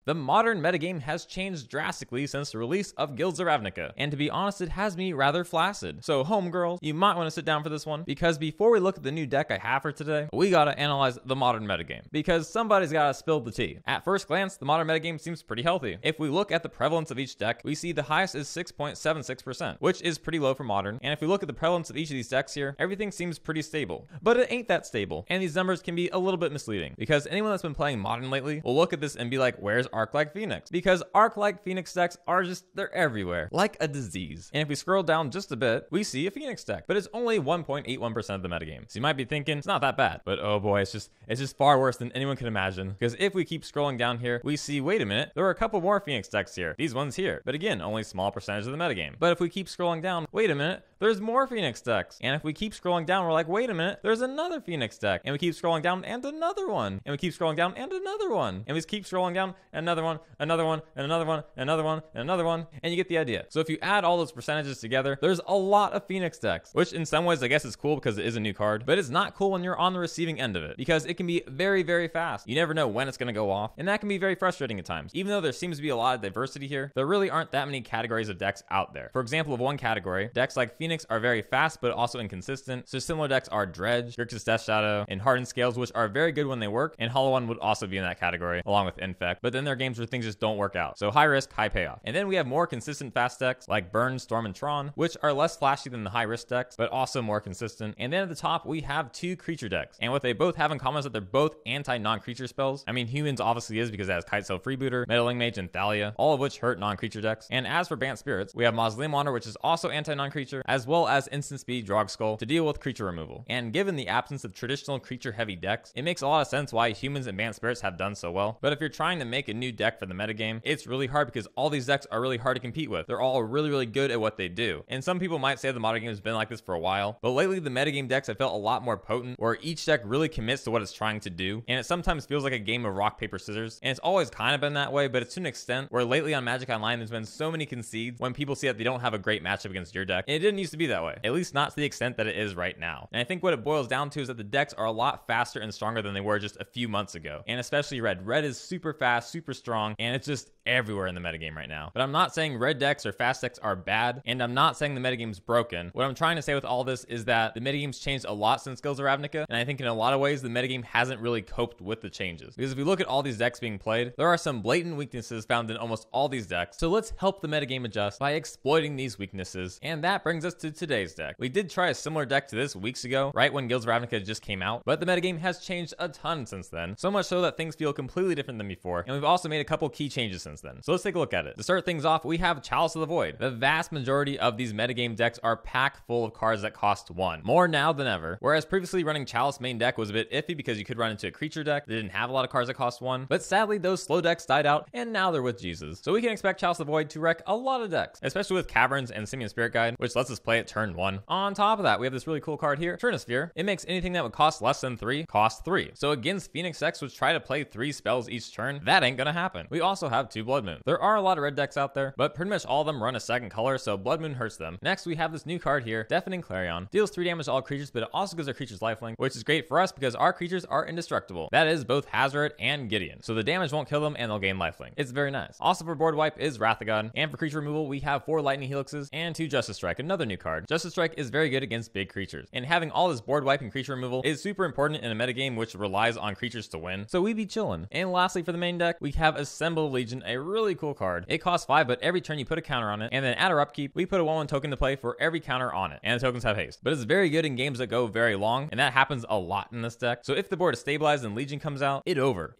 The modern metagame has changed drastically since the release of Guilds of Ravnica, and to be honest, it has me rather flaccid. So homegirls, you might want to sit down for this one, because before we look at the new deck I have for today, we gotta analyze the modern metagame, because somebody's gotta spill the tea. At first glance, the modern metagame seems pretty healthy. If we look at the prevalence of each deck, we see the highest is 6.76%, which is pretty low for modern, and if we look at the prevalence of each of these decks here, everything seems pretty stable. But it ain't that stable, and these numbers can be a little bit misleading, because anyone that's been playing modern lately will look at this and be like, where's Arclight Phoenix? Because Arclight Phoenix decks are just, they're everywhere, like a disease. And if we scroll down just a bit, we see a Phoenix deck, but it's only 1.81% of the metagame. So you might be thinking, it's not that bad, but oh boy, it's just far worse than anyone can imagine. Because if we keep scrolling down here, we see, wait a minute, there are a couple more Phoenix decks here. These ones here, but again, only a small percentage of the metagame. But if we keep scrolling down, wait a minute, there's more Phoenix decks. And if we keep scrolling down, we're like, wait a minute, there's another Phoenix deck. And we keep scrolling down and another one. And we keep scrolling down and another one. And we keep scrolling down and another one, another one, and another one, and another one, and another one. And you get the idea. So if you add all those percentages together, there's a lot of Phoenix decks, which in some ways I guess is cool because it is a new card, but it's not cool when you're on the receiving end of it, because it can be very, very fast. You never know when it's going to go off, and that can be very frustrating at times. Even though there seems to be a lot of diversity here, there really aren't that many categories of decks out there. For example, of one category, decks like Phoenix are very fast but also inconsistent. So similar decks are Dredge, Grixis Death Shadow, and Hardened Scales, which are very good when they work, and Hollow One would also be in that category along with Infect. But then there are games where things just don't work out. So high risk, high payoff. And then we have more consistent fast decks like Burn, Storm, and Tron, which are less flashy than the high risk decks, but also more consistent. And then at the top, we have two creature decks. And what they both have in common is that they're both anti-non-creature spells. I mean, Humans obviously is because it has Kitesail Freebooter, Meddling Mage, and Thalia, all of which hurt non-creature decks. And as for Bant Spirits, we have Mausoleum Wanderer, which is also anti-non-creature, as well as Instant Speed Drog Skull to deal with creature removal. And given the absence of traditional creature-heavy decks, it makes a lot of sense why Humans and Bant Spirits have done so well. But if you're trying to make a new deck for the metagame, it's really hard because all these decks are really hard to compete with. They're all really, really good at what they do. And some people might say the modern game has been like this for a while, but lately the metagame decks have felt a lot more potent, where each deck really commits to what it's trying to do, and it sometimes feels like a game of rock, paper, scissors. And it's always kind of been that way, but it's to an extent where lately on Magic Online there's been so many concedes when people see that they don't have a great matchup against your deck. And it didn't used to be that way, at least not to the extent that it is right now. And I think what it boils down to is that the decks are a lot faster and stronger than they were just a few months ago. And especially red. Red is super fast, super strong, and it's just everywhere in the metagame right now. But I'm not saying red decks or fast decks are bad, and I'm not saying the metagame's broken. What I'm trying to say with all this is that the metagame's changed a lot since Guilds of Ravnica, and I think in a lot of ways the metagame hasn't really coped with the changes. Because if we look at all these decks being played, there are some blatant weaknesses found in almost all these decks. So let's help the metagame adjust by exploiting these weaknesses, and that brings us to today's deck. We did try a similar deck to this weeks ago, right when Guilds of Ravnica just came out, but the metagame has changed a ton since then, so much so that things feel completely different than before, and we've also made a couple key changes since then. So let's take a look at it. To start things off, we have Chalice of the Void. The vast majority of these metagame decks are packed full of cards that cost 1, more now than ever, whereas previously running Chalice main deck was a bit iffy because you could run into a creature deck that didn't have a lot of cards that cost 1, but sadly those slow decks died out, and now they're with Jesus. So we can expect Chalice of the Void to wreck a lot of decks, especially with Caverns and Simian Spirit Guide, which lets us play at turn 1. On top of that, we have this really cool card here, Trinisphere. It makes anything that would cost less than 3 cost 3. So against Phoenix decks which try to play 3 spells each turn, that ain't gonna happen. We also have 2 Blood Moon. There are a lot of red decks out there, but pretty much all of them run a second color, so Blood Moon hurts them. Next, we have this new card here, Deafening Clarion. Deals 3 damage to all creatures, but it also gives our creatures lifelink, which is great for us because our creatures are indestructible. That is both Hazoret and Gideon. So the damage won't kill them and they'll gain lifelink. It's very nice. Also for board wipe is Wrath of God, and for creature removal, we have 4 Lightning Helixes and 2 Justice Strike, another new card. Justice Strike is very good against big creatures, and having all this board wipe and creature removal is super important in a metagame which relies on creatures to win, so we be chillin'. And lastly for the main deck, we have Assemble Legion, a really cool card. It costs 5, but every turn you put a counter on it, and then at our upkeep, we put a 1/1 token to play for every counter on it, and the tokens have haste. But it's very good in games that go very long, and that happens a lot in this deck. So if the board is stabilized and Legion comes out, it over.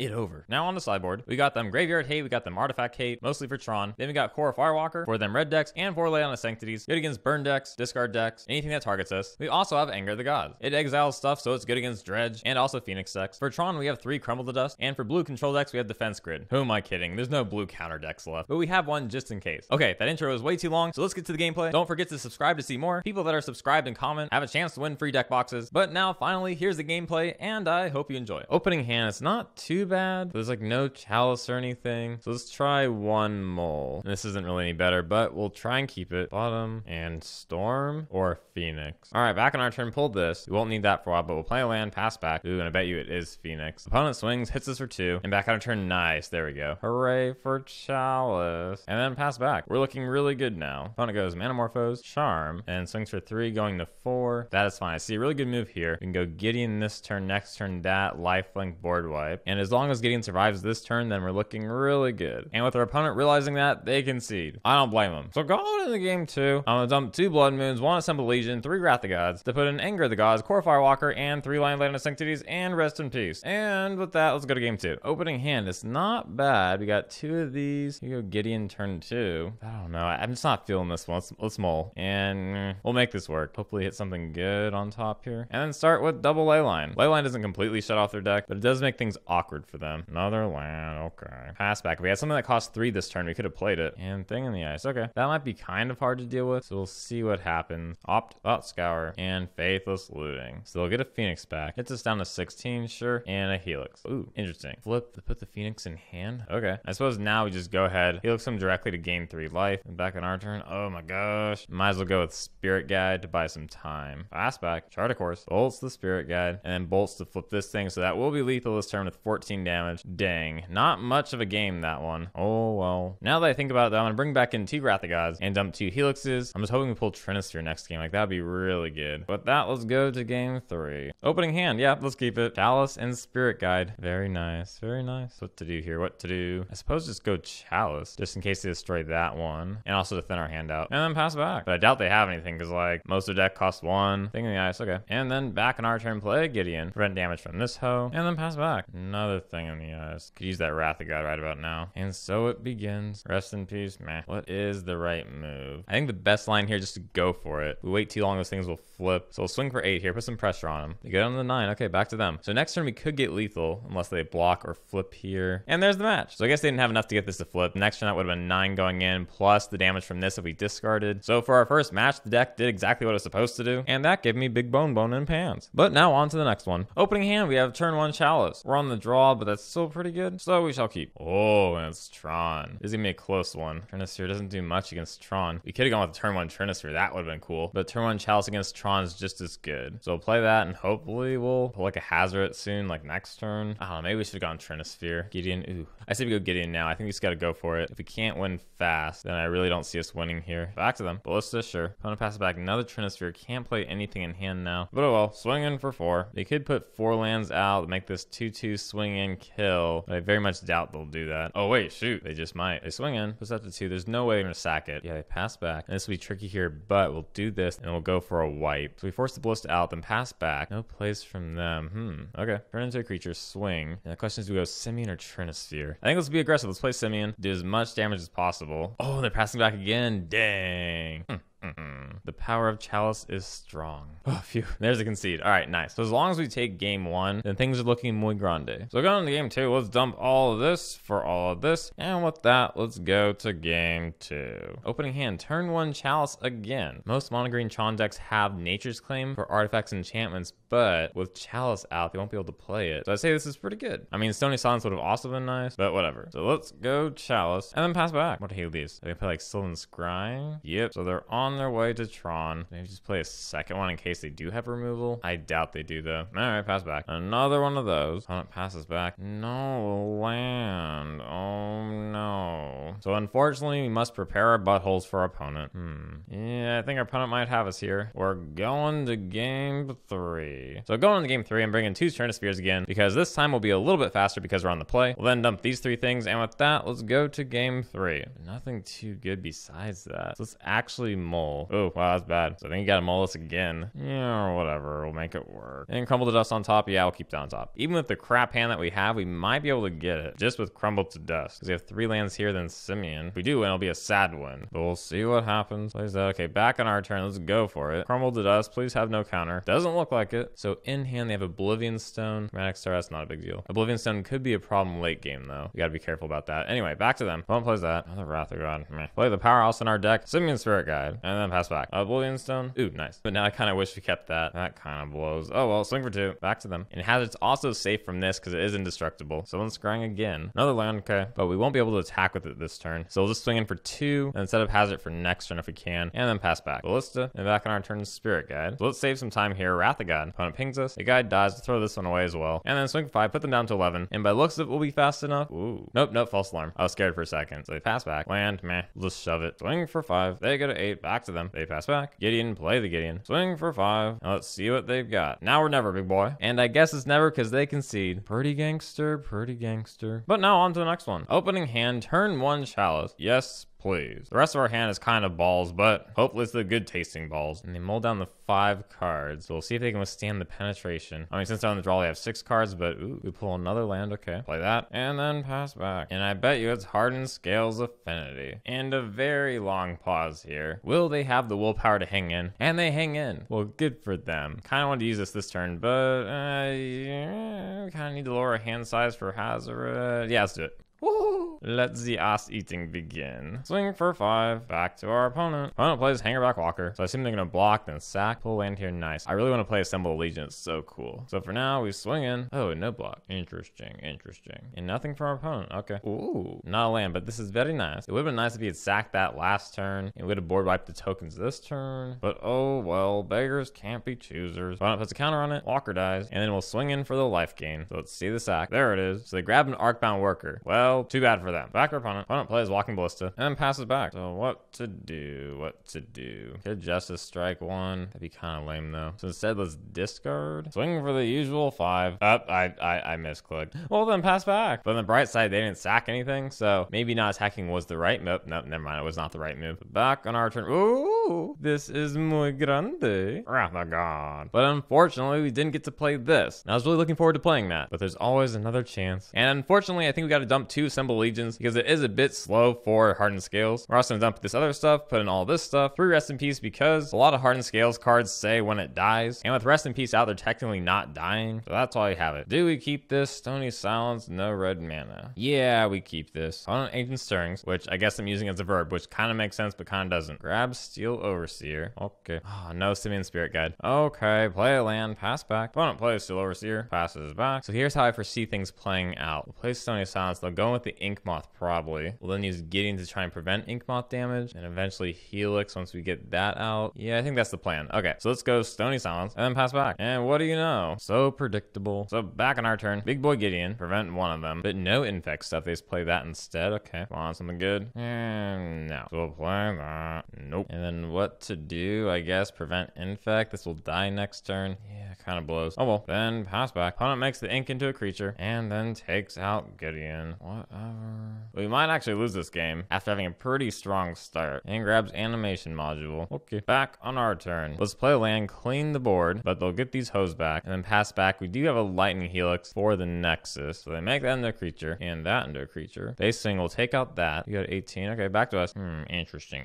Now on the sideboard, we got them Graveyard Hate, we got them Artifact Hate, mostly for Tron. Then we got Kor Firewalker for them red decks, and for Leyline of Sanctities, good against burn decks, discard decks, anything that targets us. We also have Anger the Gods. It exiles stuff, so it's good against Dredge, and also Phoenix decks. For Tron, we have 3 Crumble to Dust, and for blue control decks, we have Defense Grid. Who am I kidding? There's no blue counter decks left, but we have one just in case. Okay, that intro was way too long, so let's get to the gameplay. Don't forget to subscribe to see more. People that are subscribed and comment have a chance to win free deck boxes. But now, finally, here's the gameplay, and I hope you enjoy. Opening hand, it's not too bad. There's like no Chalice or anything, so let's try 1 mole. And this isn't really any better, but we'll try and keep it. Bottom and store. Storm or Phoenix. All right, back on our turn, pulled this. We won't need that for a while, but we'll play a land, pass back. Ooh, and I bet you it is Phoenix. Opponent swings, hits us for 2, and back on our turn, nice. There we go. Hooray for Chalice. And then pass back. We're looking really good now. Opponent goes Manamorphose, Charm, and swings for 3, going to 4. That is fine. I see a really good move here. We can go Gideon this turn, next turn that, lifelink, board wipe. And as long as Gideon survives this turn, then we're looking really good. And with our opponent realizing that, they concede. I don't blame them. So going into game 2, I'm gonna dump 2 Blood Moons, 1 Assembled Legion, 3 Wrath of Gods, to put in Anger of the Gods, Kor Firewalker, and 3 Leyline of Sanctities, and rest in peace. And with that, let's go to game 2. Opening hand, it's not bad. We got 2 of these. You go Gideon turn 2. I don't know. I'm just not feeling this one. Let's mull. And we'll make this work. Hopefully hit something good on top here. And then start with double Leyline. Leyline doesn't completely shut off their deck, but it does make things awkward for them. Another land. Okay. Pass back. If we had something that cost 3 this turn, we could have played it. And Thing in the Ice. Okay. That might be kind of hard to deal with, so we'll see what happens. Opt, Scour, and Faithless Looting. So they'll get a Phoenix back. Hits us down to 16, sure. And a Helix. Ooh, interesting. Flip, put the Phoenix in hand. Okay. I suppose now we just go ahead. Helix them directly to gain 3 life. And back on our turn. Oh my gosh. Might as well go with Spirit Guide to buy some time. Pass back. Chart of course. Bolts the Spirit Guide. And then bolts to flip this thing. So that will be lethal this turn with 14 damage. Dang. Not much of a game, that one. Oh well. Now that I think about it, though, I'm going to bring back in 2 Wrath of Gods and dump 2 Helixes. I'm just hoping we pull Trinisphere next game. Like, that'd be really good. But that, let's go to game 3. Opening hand. Yeah, let's keep it. Chalice and Spirit Guide. Very nice. Very nice. What to do here? What to do? I suppose just go Chalice, just in case they destroy that one. And also to thin our hand out. And then pass back. But I doubt they have anything, because, like, most of their deck costs 1. Thing in the Ice. Okay. And then back on our turn, play Gideon. Prevent damage from this hoe. And then pass back. Another Thing in the Ice. Could use that Wrath of God right about now. And so it begins. Rest in peace. Meh. What is the right move? I think the best line here is just to go for it. We wait too long, those things will flip. So we'll swing for 8 here, put some pressure on them. They get on the 9. Okay, back to them. So next turn we could get lethal unless they block or flip here. And there's the match. So I guess they didn't have enough to get this to flip. Next turn that would have been 9 going in, plus the damage from this if we discarded. So for our first match, the deck did exactly what it was supposed to do. And that gave me big bone in pants. But now on to the next one. Opening hand, we have turn 1 Chalice. We're on the draw, but that's still pretty good. So we shall keep. Oh, and it's Tron. This is gonna be a close one. Trinisphere doesn't do much against Tron. We could have gone with turn 1 Trinisphere. That would have been cool. But turn 1 Chalice against Tron is just as good. So we'll play that, and hopefully we'll pull like a Hazoret soon, like next turn. I don't know. Maybe we should have gone Trinisphere. Gideon. Ooh. I say we go Gideon now. I think we just got to go for it. If we can't win fast, then I really don't see us winning here. Back to them. Ballista, sure. Opponent passes back. Another Trinisphere. Can't play anything in hand now. But oh well. Swinging for 4. They could put 4 lands out, make this 2/2 swing in kill. But I very much doubt they'll do that. Oh wait, shoot. They just might. They swing in. Puts that to 2. There's no way they're going to sack it. Yeah, they pass back. And this will be tricky here, but we'll do this and we'll go for a wipe. So we force the Ballista out, then pass back. No plays from them. Okay. Turn into a creature. Swing. And the question is, do we go Simian or Trinisphere? I think let's be aggressive. Let's play Simian. Do as much damage as possible. Oh, they're passing back again. Dang. The power of Chalice is strong. Oh, phew. There's a concede. All right, nice. So as long as we take game 1, then things are looking muy grande. So going into game 2, let's dump all of this for all of this. And with that, let's go to game 2. Opening hand, turn 1 Chalice again. Most mono green Tron decks have Nature's Claim for artifacts and enchantments, but with Chalice out, they won't be able to play it. So I'd say this is pretty good. I mean, Stony Silence would have also been nice, but whatever. So let's go Chalice and then pass back. What do you these? They play like Sylvan Scry? Yep. So they're on their way to Tron. Maybe just play a second one in case they do have removal. I doubt they do though. All right, pass back. Another one of those. Opponent passes back. No land. Oh no. So unfortunately, we must prepare our buttholes for our opponent. Yeah, I think our opponent might have us here. We're going to game 3. So going into game 3, I'm bringing 2 Trinispheres again because this time will be a little bit faster because we're on the play. We'll then dump these 3 things, and with that, let's go to game 3. Nothing too good besides that. So let's actually mull. Oh, wow, that's bad. So I think you gotta mull this again. Yeah, or whatever. We'll make it work. And Crumble to Dust on top. Yeah, we'll keep that on top. Even with the crap hand that we have, we might be able to get it just with Crumble to Dust because we have 3 lands here, then Simian. If we do win, it'll be a sad win, but we'll see what happens. Plays that. Okay, back on our turn. Let's go for it. Crumble to Dust. Please have no counter. Doesn't look like it. So in hand, they have Oblivion Stone. Chromatic Star, that's not a big deal. Oblivion Stone could be a problem late game, though. You gotta be careful about that. Anyway, back to them. Opponent plays that. Another Wrath of God. Meh. Play the powerhouse in our deck. Simian Spirit Guide. And then pass back. Oblivion Stone. Ooh, nice. But now I kind of wish we kept that. That kind of blows. Oh, well, swing for 2. Back to them. And Hazard's also safe from this because it is indestructible. So let's scrying again. Another land, okay. But we won't be able to attack with it this turn. turn. So we'll just swing in for 2 and set up Hazoret for next turn if we can, and then pass back. Ballista, and back on our turn, Spirit Guide. So let's save some time here. Wrath of God. Opponent pings us. The guide dies to throw this one away as well. And then swing for 5, put them down to 11. And by looks of it, we'll be fast enough. Ooh. Nope, false alarm. I was scared for a second. So they pass back. Land, meh. We'll just shove it. Swing for 5. They go to 8. Back to them. They pass back. Gideon, play the Gideon. Swing for 5. Now let's see what they've got. Now or never, big boy. And I guess it's never because they concede. Pretty gangster, pretty gangster. But now on to the next one. Opening hand, turn 1 Chalice. Yes, please. The rest of our hand is kind of balls, but hopefully it's the good tasting balls. And they mull down the 5 cards. So we'll see if they can withstand the penetration. I mean, since they're on the draw, they have 6 cards, but ooh, we pull another land. Okay, play that and then pass back. And I bet you it's Hardened Scales Affinity. And a very long pause here. Will they have the willpower to hang in? And they hang in. Well, good for them. Kind of wanted to use this turn, but yeah, kind of need to lower our hand size for Hazoret. Yeah, let's do it. Woo! Let the ass eating begin. Swing for 5. Back to our opponent. Opponent plays Hangerback Walker. So I assume they're going to block, then sack, pull land here. Nice. I really want to play Assemble Legion. It's so cool. So for now, we swing in. Oh, no block. Interesting. And nothing for our opponent. Okay. Ooh. Not a land, but this is very nice. It would have been nice if he had sacked that last turn. And we would have board wiped the tokens this turn. But oh well, beggars can't be choosers. Opponent puts a counter on it. Walker dies. And then we'll swing in for the life gain. So let's see the sack. There it is. So they grab an Arcbound Worker. Well, too bad for them. Back our opponent. Opponent plays Walking Ballista and then passes back. So what to do? Could Justice strike 1. That'd be kind of lame though. So instead, let's discard. Swing for the usual 5. I misclicked. Well, then pass back. But on the bright side, they didn't sack anything. So maybe not attacking was the right move. Nope, never mind. It was not the right move. Back on our turn. Ooh, this is muy grande. Wrath of God. But unfortunately, we didn't get to play this. And I was really looking forward to playing that. But there's always another chance. And unfortunately, I think we got to dump 2 Assemble Legions because it is a bit slow for Hardened Scales. We're also gonna dump this other stuff, put in all this stuff. 3 Rest in Peace because a lot of Hardened Scales cards say when it dies. And with Rest in Peace out, they're technically not dying. So that's why we have it. Do we keep this? Stony Silence, no red mana. Yeah, we keep this. On Ancient Stirrings, which I guess I'm using as a verb, which kind of makes sense, but kind of doesn't. Grab Steel Overseer. Okay. Oh, no Simian Spirit Guide. Okay, play a land, pass back. Opponent plays Steel Overseer, passes back. So here's how I foresee things playing out. We'll play Stony Silence. They'll go with the Ink Moth probably. We'll then use Gideon to try and prevent Ink Moth damage, and eventually Helix once we get that out. Yeah, I think that's the plan. Okay, so let's go Stony Silence and then pass back. And what do you know? So predictable. So back on our turn, big boy Gideon, prevent one of them, but no infect stuff. They just play that instead. Okay, come on, something good. And no. So we'll play that. Nope. And then what to do? I guess prevent infect. This will die next turn. Yeah, kind of blows. Oh well. Then pass back. Opponent makes the ink into a creature and then takes out Gideon. Whatever. We might actually lose this game after having a pretty strong start. And grabs animation module. Okay. Back on our turn. Let's play land, clean the board, but they'll get these hoes back and then pass back. We do have a Lightning Helix for the Nexus. So they make that into a creature and that into a creature. They swing, we'll take out that. We got 18. Okay, back to us. Interesting.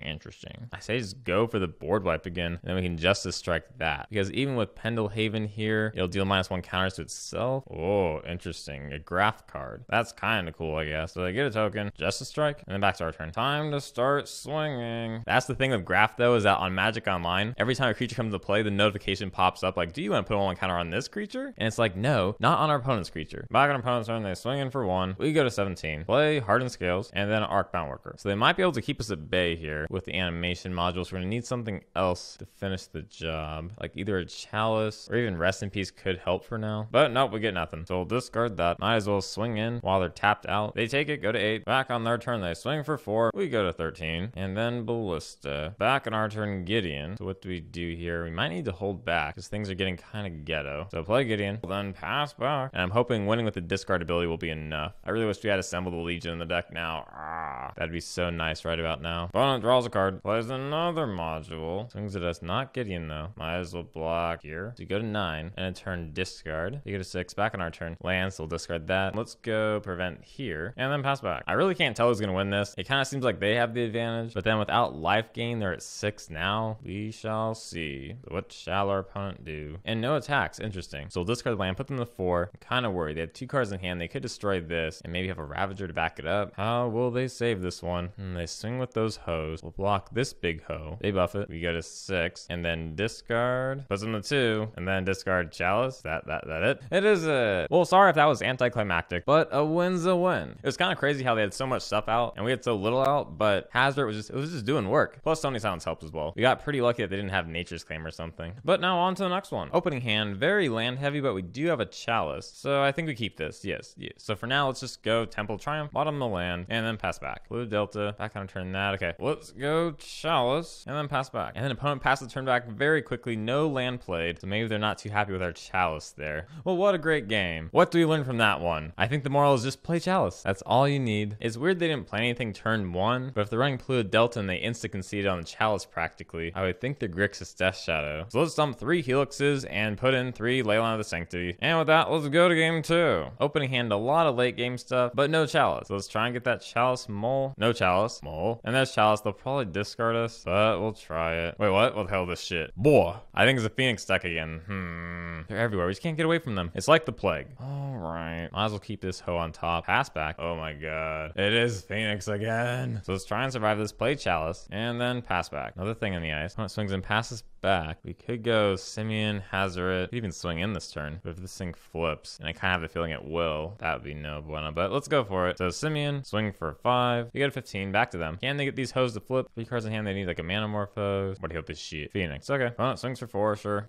I say just go for the board wipe again. And then we can Justice Strike that. Because even with Pendelhaven here, it'll deal -1 counters to itself. Oh, interesting. A graph card. That's kind of cool, I guess. So they get a token, Justice Strike, and then back to our turn. Time to start swinging. That's the thing with graph though, is that on Magic Online, every time a creature comes to play, the notification pops up like, do you want to put 1 counter on this creature? And it's like, no, not on our opponent's creature. Back on our opponent's turn, they swing in for 1. We go to 17. Play Hardened Scales, and then Arcbound Worker. So they might be able to keep us at bay here with the animation modules. We're gonna need something else to finish the job. Like either a Chalice or even Rest in Peace could help for now. But nope, we get nothing. So we'll discard that. Might as well swing in while they're tapped out. They take it, go to 8. Back on their turn, they swing for 4. We go to 13. And then Ballista. Back on our turn, Gideon. So what do we do here? We might need to hold back because things are getting kind of ghetto. So play Gideon, then pass back. And I'm hoping winning with the discard ability will be enough. I really wish we had assembled the Legion in the deck now. That'd be so nice right about now. Opponent draws a card, plays another module. Swings at us, not Gideon though. Might as well block here. So you go to 9 and a turn discard. You go to 6, back on our turn. Land, so we'll discard that. Let's go prevent here and then pass back. I really can't tell who's gonna win this. It kind of seems like they have the advantage, but then without life gain, they're at 6 now. We shall see. What shall our opponent do? And no attacks. Interesting. So we'll discard land, put them to 4. I'm kind of worried. They have 2 cards in hand. They could destroy this and maybe have a Ravager to back it up. How will they save this one? They swing with those hoes. We'll block this big hoe. They buff it. We go to 6 and then discard. Puts them to 2 and then discard Chalice. That it? It is a... Well, sorry if that was anticlimactic, but a win's a win. win. It was kind of crazy how they had so much stuff out and we had so little out, but Hazoret was just doing work. Plus Stony Silence helped as well. We got pretty lucky that they didn't have Nature's Claim or something. But now on to the next one. Opening hand, very land heavy, but we do have a Chalice. So I think we keep this. Yes. So for now, let's just go Temple Triumph, bottom the land, and then pass back. Blue Delta, back on turn that. Okay, let's go Chalice, and then pass back. And then opponent passes the turn back very quickly. No land played, so maybe they're not too happy with our Chalice there. Well, what a great game. What do we learn from that one? I think the moral is just play Chalice. That's all you need. It's weird they didn't play anything turn 1, but if they're running Blue Delta and they insta-conceded on the Chalice practically, I would think the Grixis Death Shadow. So let's dump 3 Helixes and put in 3 Leyline of the Sanctity. And with that, let's go to game 2. Opening hand, a lot of late game stuff, but no Chalice. So let's try and get that Chalice mole. No Chalice, mole. And there's Chalice. They'll probably discard us, but we'll try it. Wait, what? What the hell is this shit? Boy, I think it's a Phoenix deck again. They're everywhere. We just can't get away from them. It's like the plague. All right. Might as well keep this hoe on top. Pass back. Oh my god. It is Phoenix again. So let's try and survive this. Play Chalice and then pass back. Another thing in the ice. Opponent swings and passes back. We could go Simian, Hazoret. Could even swing in this turn. But if this thing flips, and I kind of have the feeling it will, that would be no bueno. But let's go for it. So Simian, swing for 5. We get a 15. Back to them. Can they get these hoes to flip? 3 cards in hand. They need like a Manamorphose. What do you hope this shit? Phoenix. Okay. Opponent swings for 4. Sure.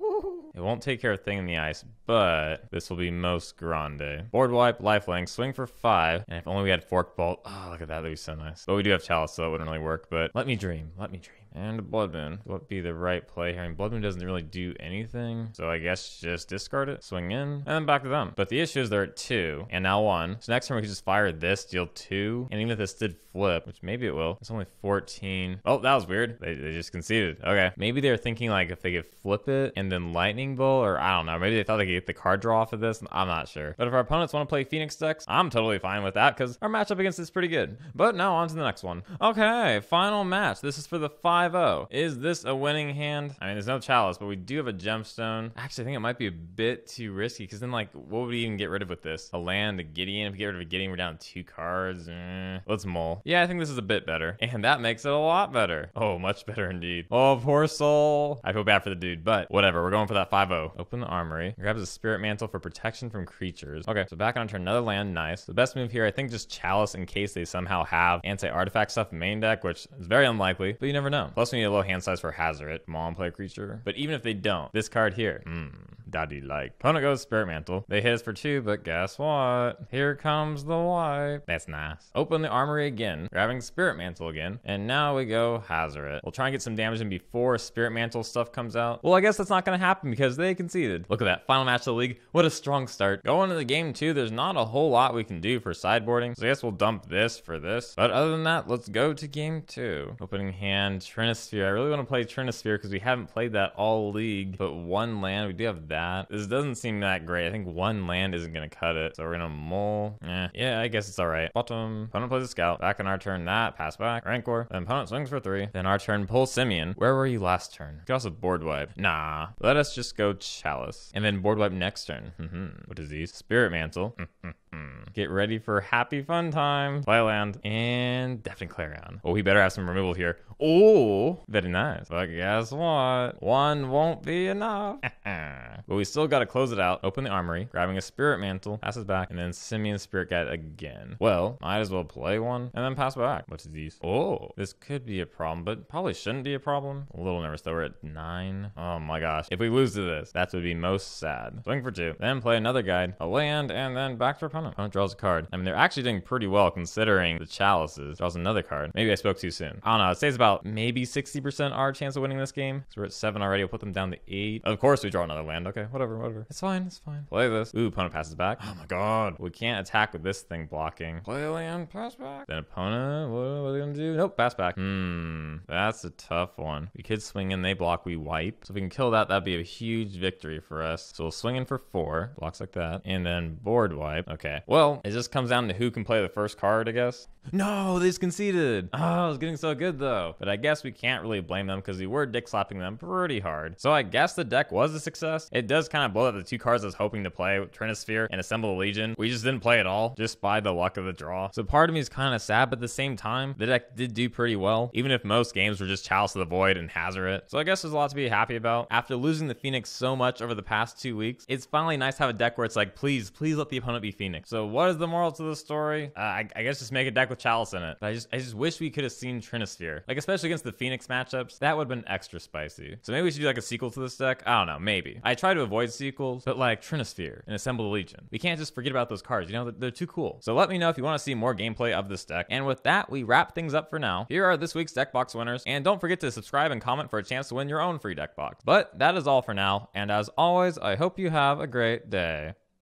It won't take care of thing in the ice, but this will be most grande. Board wipe, lifelink, swing for 5. And if only we had Fork Bolt. Oh, look at that. That'd be so nice. But we do have Chalice, so it wouldn't really work. But let me dream. Let me dream. And Blood Moon. What would be the right play here? I mean, Blood Moon doesn't really do anything. So I guess just discard it, swing in, and then back to them. But the issue is they're at 2 and now 1. So next turn we could just fire this, deal 2. And even if this did flip, which maybe it will, it's only 14. Oh, that was weird. They just conceded. Okay. Maybe they're thinking like if they could flip it and then Lightning Bolt, or I don't know. Maybe they thought they could get the card draw off of this. I'm not sure. But if our opponents want to play Phoenix decks, I'm totally fine with that because our matchup against this is pretty good. But now on to the next one. Okay, final match. This is for the 5-0. Is this a winning hand? I mean, there's no Chalice, but we do have a Gemstone. Actually, I think it might be a bit too risky because then, like, what would we even get rid of with this? A land, a Gideon. If we get rid of a Gideon, we're down 2 cards. Let's mull. Yeah, I think this is a bit better. And that makes it a lot better. Oh, much better indeed. Oh, poor soul. I feel bad for the dude, but whatever. We're going for that 5-0. Open the armory. Grabs a Spirit Mantle for protection from creatures. Okay, so back on turn, another land. Nice. The best move here, I think, just Chalice in case they somehow have anti-artifact stuff in main deck, which is very unlikely, but you never know. Plus, we need a low hand size for Hazoret. Come on, play a creature. But even if they don't, this card here, daddy like. Opponent goes Spirit Mantle. They hit us for 2, but guess what? Here comes the wipe. That's nice. Open the armory again, grabbing Spirit Mantle again, and now we go Hazoret. We'll try and get some damage in before Spirit Mantle stuff comes out. Well, I guess that's not going to happen because they conceded. Look at that final match of the league. What a strong start. Going into the game 2, there's not a whole lot we can do for sideboarding, so I guess we'll dump this for this. But other than that, let's go to game 2. Opening hand, Trinisphere. I really want to play Trinisphere because we haven't played that all league, but 1 land, we do have that. This doesn't seem that great. I think 1 land isn't going to cut it, so we're going to mull. Yeah, I guess it's all right. Bottom. Opponent plays a Scout. Back on our turn, that. Pass back. Rancor. Then opponent swings for 3. Then our turn, pull Simian. Where were you last turn? You could also board wipe. Nah. Let us just go Chalice. And then board wipe next turn. What is these? Spirit Mantle. Get ready for happy fun time. Play land. And Deafening Clarion. Oh, we better have some removal here. Oh, very nice. But guess what? 1 won't be enough. But we still got to close it out. Open the armory. Grabbing a Spirit Mantle. Passes back. And then Simian Spirit Guide again. Well, might as well play 1. And then pass back. What's these? Oh, this could be a problem, but probably shouldn't be a problem. A little nervous though. We're at 9. Oh my gosh. If we lose to this, that would be most sad. Swing for 2. Then play another guide. A land. And then back to opponent. Opponent draws a card. I mean, they're actually doing pretty well considering the Chalices. Draws another card. Maybe I spoke too soon. I don't know. It says about maybe 60% our chance of winning this game. So we're at 7 already. We'll put them down to 8. Of course we draw another land. Okay, whatever. It's fine. Play this. Ooh, opponent passes back. Oh my god. We can't attack with this thing blocking. Play a land, pass back. Then opponent, what are they gonna do? Nope, pass back. That's a tough one. We could swing in, they block, we wipe. So if we can kill that, that'd be a huge victory for us. So we'll swing in for 4. Blocks like that. And then board wipe. Okay. Well, it just comes down to who can play the first card, I guess. No, they just conceded. Oh, I was getting so good though. But I guess we can't really blame them because we were dick slapping them pretty hard. So I guess the deck was a success. It does kind of blow up the 2 cards I was hoping to play with Trinisphere and Assemble the Legion. We just didn't play at all, just by the luck of the draw. So part of me is kind of sad, but at the same time, the deck did do pretty well. Even if most most games were just Chalice of the Void and Hazoret. So I guess there's a lot to be happy about. After losing the Phoenix so much over the past 2 weeks, it's finally nice to have a deck where it's like, please let the opponent be Phoenix. So what is the moral to the story? I guess just make a deck with Chalice in it. But I just wish we could have seen Trinisphere. Like, especially against the Phoenix matchups, that would have been extra spicy. So maybe we should do like a sequel to this deck. I don't know, maybe. I try to avoid sequels, but like Trinisphere and Assemble the Legion. We can't just forget about those cards, you know, they're too cool. So let me know if you want to see more gameplay of this deck. And with that, we wrap things up for now. Here are this week's deck box winners, and don't forget to subscribe and comment for a chance to win your own free deck box. But that is all for now, and as always, I hope you have a great day.